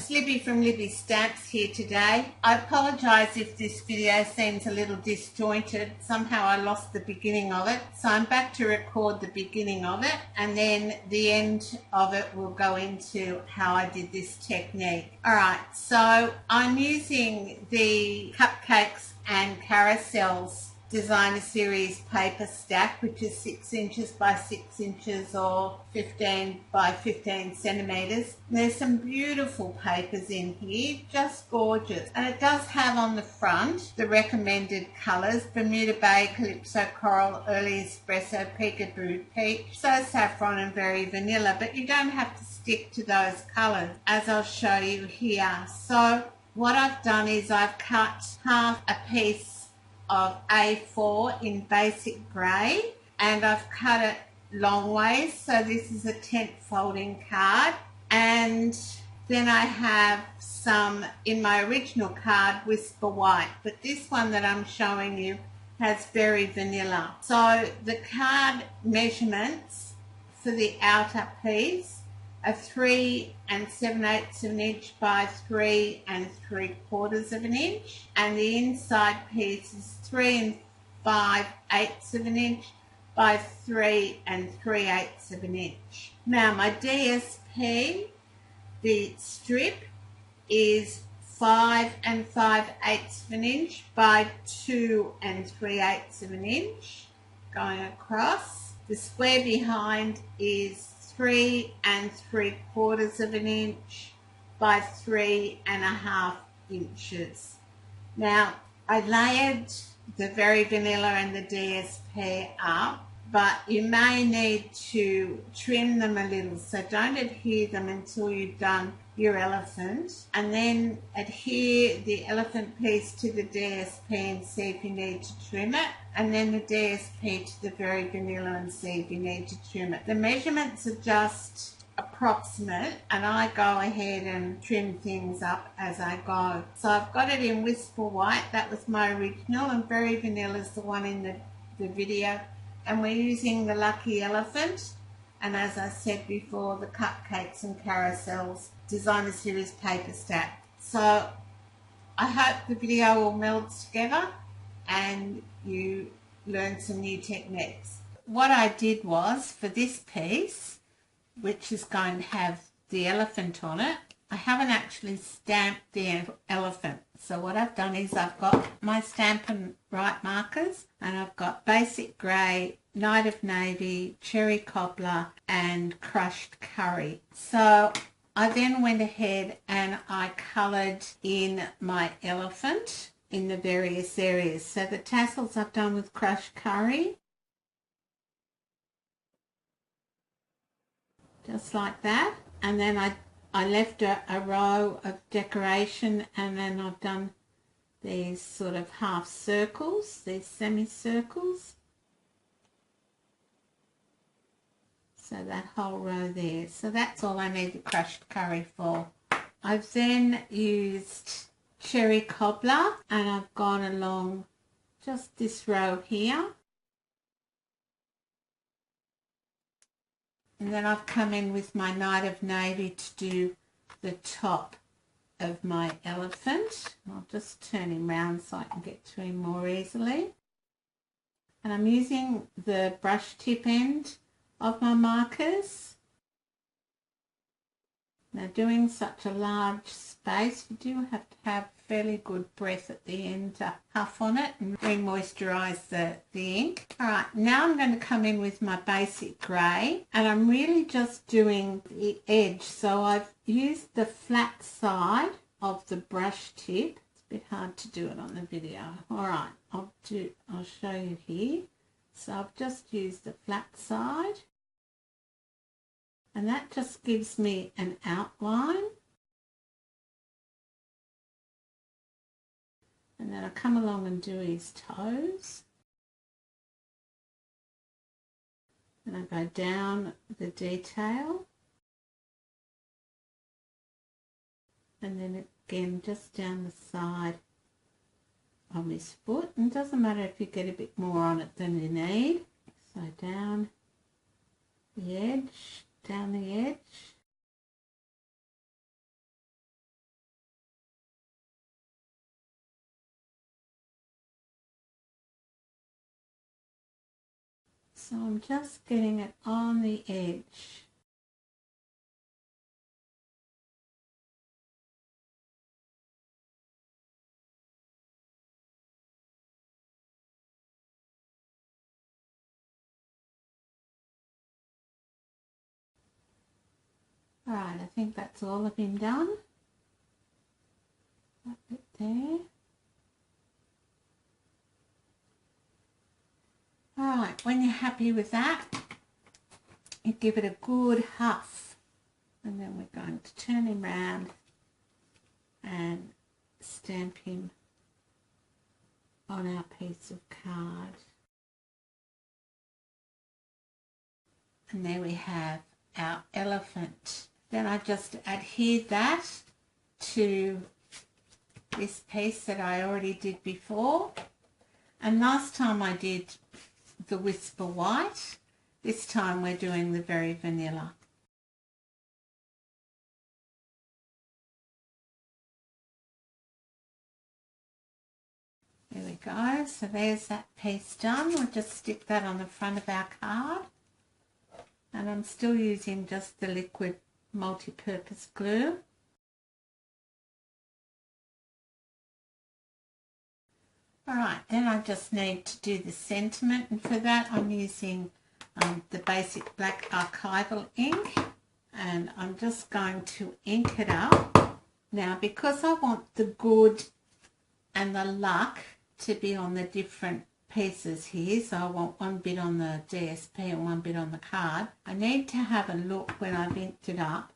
it's Libby from Libby Stamps here today. I apologise if this video seems a little disjointed. Somehow I lost the beginning of it. So I'm back to record the beginning of it, and then the end of it will go into how I did this technique. Alright, so I'm using the Cupcakes and Carousels Designer Series paper stack, which is 6 inches by 6 inches or 15 by 15 centimeters. There's some beautiful papers in here, just gorgeous. And it does have on the front the recommended colours: Bermuda Bay, Calypso Coral, Early Espresso, Peekaboo Peach, So Saffron and Very Vanilla. But you don't have to stick to those colours, as I'll show you here. So what I've done is I've cut half a piece of A4 in basic grey, and I've cut it long ways, so this is a tent folding card. And then I have some in my original card Whisper White, but this one that I'm showing you has Very Vanilla. So the card measurements for the outer piece are 3 7/8 of an inch by 3 3/4 of an inch, and the inside piece is 3 5/8 of an inch by 3 3/8 of an inch. Now my DSP, the strip, is 5 5/8 of an inch by 2 3/8 of an inch going across. The square behind is 3 3/4 of an inch by 3 1/2 inches. Now I layered the Very Vanilla and the DSP up, but you may need to trim them a little, so don't adhere them until you've done your elephant, and then adhere the elephant piece to the DSP and see if you need to trim it, and then the DSP to the Very Vanilla and see if you need to trim it. The measurements are just approximate, and I go ahead and trim things up as I go. So I've got it in Whisper White, that was my original, and Very Vanilla is the one in the video, and we're using the Lucky Elephant, and as I said before, the Cupcakes and Carousels Designer Series paper stack. So I hope the video all melds together and you learn some new techniques. What I did was, for this piece, which is going to have the elephant on it, I haven't actually stamped the elephant. So what I've done is I've got my Stampin' Up markers, and I've got basic grey, Night of Navy, cherry cobbler and crushed curry. So I then went ahead and I coloured in my elephant in the various areas. So the tassels I've done with crushed curry, just like that, and then I left a row of decoration, and then I've done these sort of half circles, these semicircles. So that whole row there. So that's all I need the crushed curry for. I've then used cherry cobbler, and I've gone along just this row here. And then I've come in with my Night of Navy to do the top of my elephant. I'll just turn him round so I can get to him more easily. And I'm using the brush tip end of my markers. Now, doing such a large space, you do have to have fairly good breath at the end to puff on it and re-moisturise the ink. Alright, now I'm going to come in with my basic grey, and I'm really just doing the edge. So I've used the flat side of the brush tip. It's a bit hard to do it on the video. Alright, I'll show you here. So I've just used the flat side, and that just gives me an outline. And then I come along and do his toes. And I go down the detail. And then again just down the side of his foot. And it doesn't matter if you get a bit more on it than you need. So down the edge, down the edge. So I'm just getting it on the edge. Alright, I think that's all of him done. That bit there. Alright, when you're happy with that, you give it a good huff. And then we're going to turn him round and stamp him on our piece of card. And there we have our elephant. Then I just adhere that to this piece that I already did before. And last time I did the Whisper White. This time we're doing the Very Vanilla. There we go. So there's that piece done. We'll just stick that on the front of our card. And I'm still using just the liquid multi-purpose glue. Alright, then I just need to do the sentiment, and for that I'm using the basic black archival ink, and I'm just going to ink it up. Now, because I want the good and the luck to be on the different pieces here, so I want one bit on the DSP and one bit on the card, I need to have a look when I've inked it up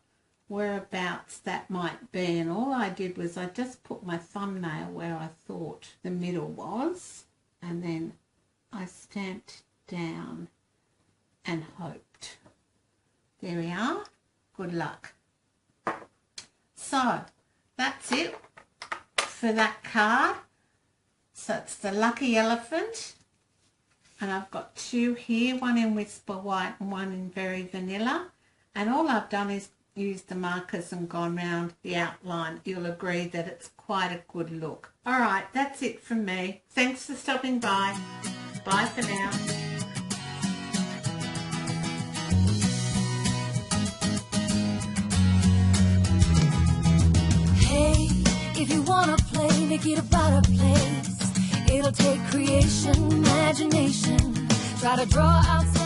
whereabouts that might be, and all I did was I just put my thumbnail where I thought the middle was, and then I stamped down and hoped. There we are. Good luck. So that's it for that card. So it's the lucky elephant, and I've got two here, one in Whisper White and one in Very Vanilla, and all I've done is use the markers and gone round the outline. You'll agree that it's quite a good look. All right, that's it from me. Thanks for stopping by. Bye for now. Hey, if you wanna play, make it about a place. It'll take creation, imagination. Try to draw out